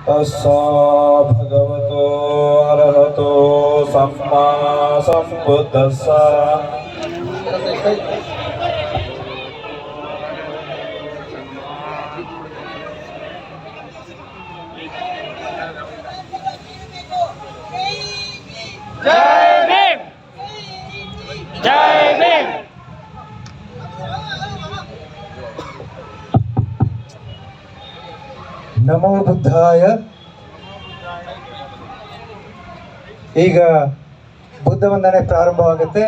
तस्सा भगवतो अरहतो सम्मा सम्बुद्धस्सा जय भीम जय भीम। ನಮೋ ಬುದ್ಧಾಯ. ಈಗ ಬುದ್ಧ ವಂದನೆ ಪ್ರಾರಂಭವಾಗುತ್ತೆ.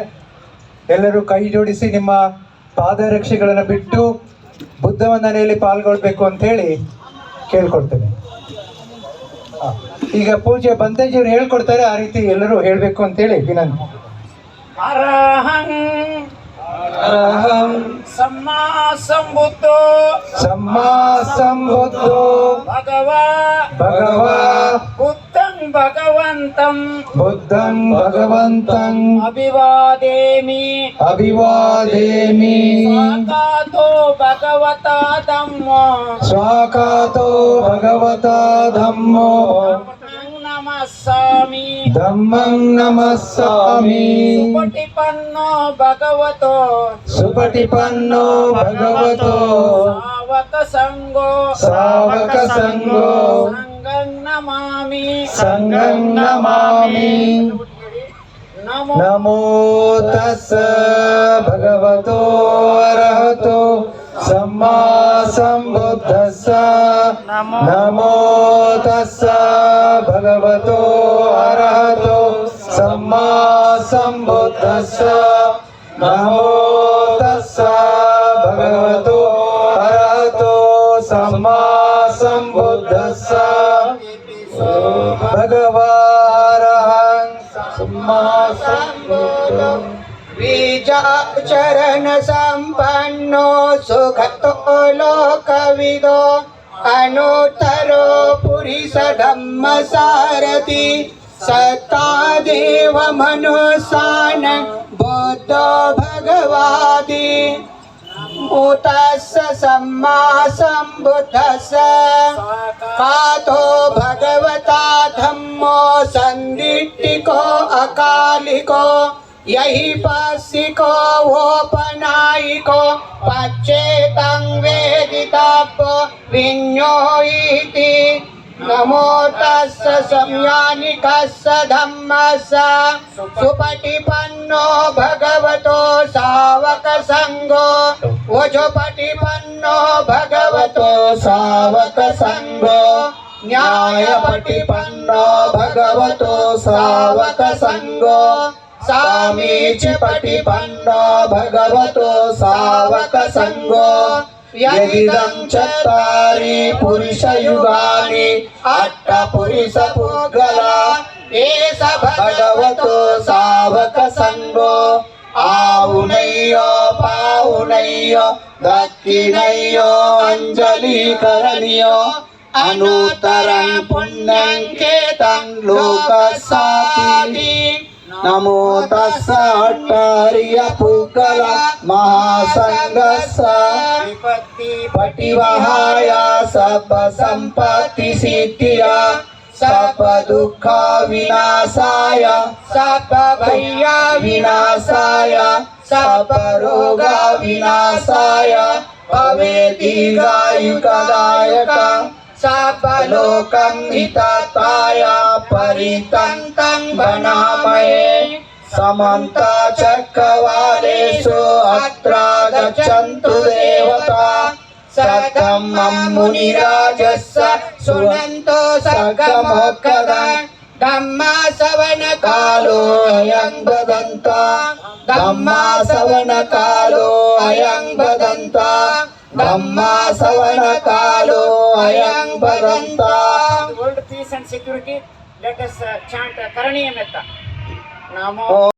ಎಲ್ಲರೂ ಕೈ ಜೋಡಿಸಿ ನಿಮ್ಮ ಪಾದರಕ್ಷೆಗಳನ್ನು ಬಿಟ್ಟು ಬುದ್ಧ ವಂದನೆಯಲ್ಲಿ ಪಾಲ್ಗೊಳ್ಬೇಕು ಅಂತ ಹೇಳಿ ಕೇಳ್ಕೊಳ್ತೇನೆ. ಈಗ ಪೂಜ್ಯ ಬಂತೇಜಿಯವರು ಹೇಳ್ಕೊಡ್ತಾರೆ, ಆ ರೀತಿ ಎಲ್ಲರೂ ಹೇಳಬೇಕು ಅಂತೇಳಿ ವಿನಂತಿ. ಅರಹಂ ಅರಹಂ ಸಮ್ಮಾ ಸಂಬುದ್ಧೋ ಸಮ್ಮಾ ಸಂಬುದ್ಧೋ ಭಗವಾ ಭಗವಾ ಬುದ್ಧಂ ಭಗವಂತಂ ಬುದ್ಧಂ ಭಗವಂತಂ ಅಭಿವಾದೇಮಿ ಅಭಿವಾದೇಮಿ ಸ್ವಾಕಾತೋ ಭಗವತಾ ಧಮ್ಮೋ ಸ್ವಾಕಾತೋ ಭಗವತಾ ಧಮ್ಮೋ ನಮಸ್ಸಾಮಿ ಧಮ್ಮಂ ನಮಸ್ಸಾಮಿ ಸುಪಟಿಪನ್ನೋ ಭಗವತೋ ಸುಪಟಿಪನ್ನೋ ಭಗವತೋ ಸಾವಕ ಸಂಗೋ ಸಾವಕ ಸಂಗೋ ಸಂಗಂ ನಮಾಮಿ ಸಂಗಂ ನಮಾಮಿ. ನಮೋ ನಮೋ ತಸ್ಸ ಭಗವತೋ ಅರಹತೋ ಸಮ್ಮಾ ಸಂಬುದ್ಧಸ್ಸ. ನಮೋ ತಸ್ಸ ಭಗವತೋ ಅರಹತೋ ಸಮ್ಮಾ ಸಂಬುದ್ಧಸ್ಸ. ನಮೋ ತಸ್ಸ ಭಗವತೋ ಅರಹತೋ ಸಮ್ಮಾ ಸಂಬುದ್ಧಸ್ಸ. ಭಗವಾರಹಂ ಸಮ್ಮಾ ಸಂಬುದ್ಧಂ बीजाचरण संपन्नो सुखतो लोकविदो अनुत्तरो पुरुष धम्म सारथि सत्ता देव मनुष्यान बुद्धो भगवादि भूतस्य सम्मा सम्बुद्धस्य कातो भगवता धम्मो संदिट्टिको अकालिको यही पस्सिको वोपनायिको पच्चेतं वेदितापो विඤ्ඤो इति. नमो तस्स संयानिकस्स धम्मस्स सुपटिपन्नो भगवतो सावक संगो ओजोपटिपन्नो भगवतो सावक संगो न्यायपटिपन्नो भगवतो सावक संगो सामीचपटिपन्नो भगवतो सावक संगो. यदिदं चत्वारि पुरुषयुगानि अट्टपुरुषपुद्गला एष भगवतो सावक संगो. आउनय्यो पाउनय्यो दक्षिणय्यो अंजलिकरणीयो अनुत्तरं पुण्यं केतं लोकसाति. नमो तस्स अट्टार्य पुद्गल महासंघस्स पटिवहाय सर्व संपत्ति सिद्धिया सर्व दुःख विनाशाय सर्व भय विनाशाय सर्व रोग विनाशाय भवे दीर्घायुकदायक सर्वलोकं हिताय परितन्तं वनामहे. समन्त चक्रवालेषु अत्र गच्छन्तु देवता सततं मुनिराजस्य शृण्वन्तु सर्गमोक्तदां. धम्मा श्रवण कालो अयं वदन्ता धम्मा श्रवण कालो अयं वदन्ता धम्मा श्रवण कालो अयं वदन्ता. world peace and security, let us chant Karaniyametta. Namo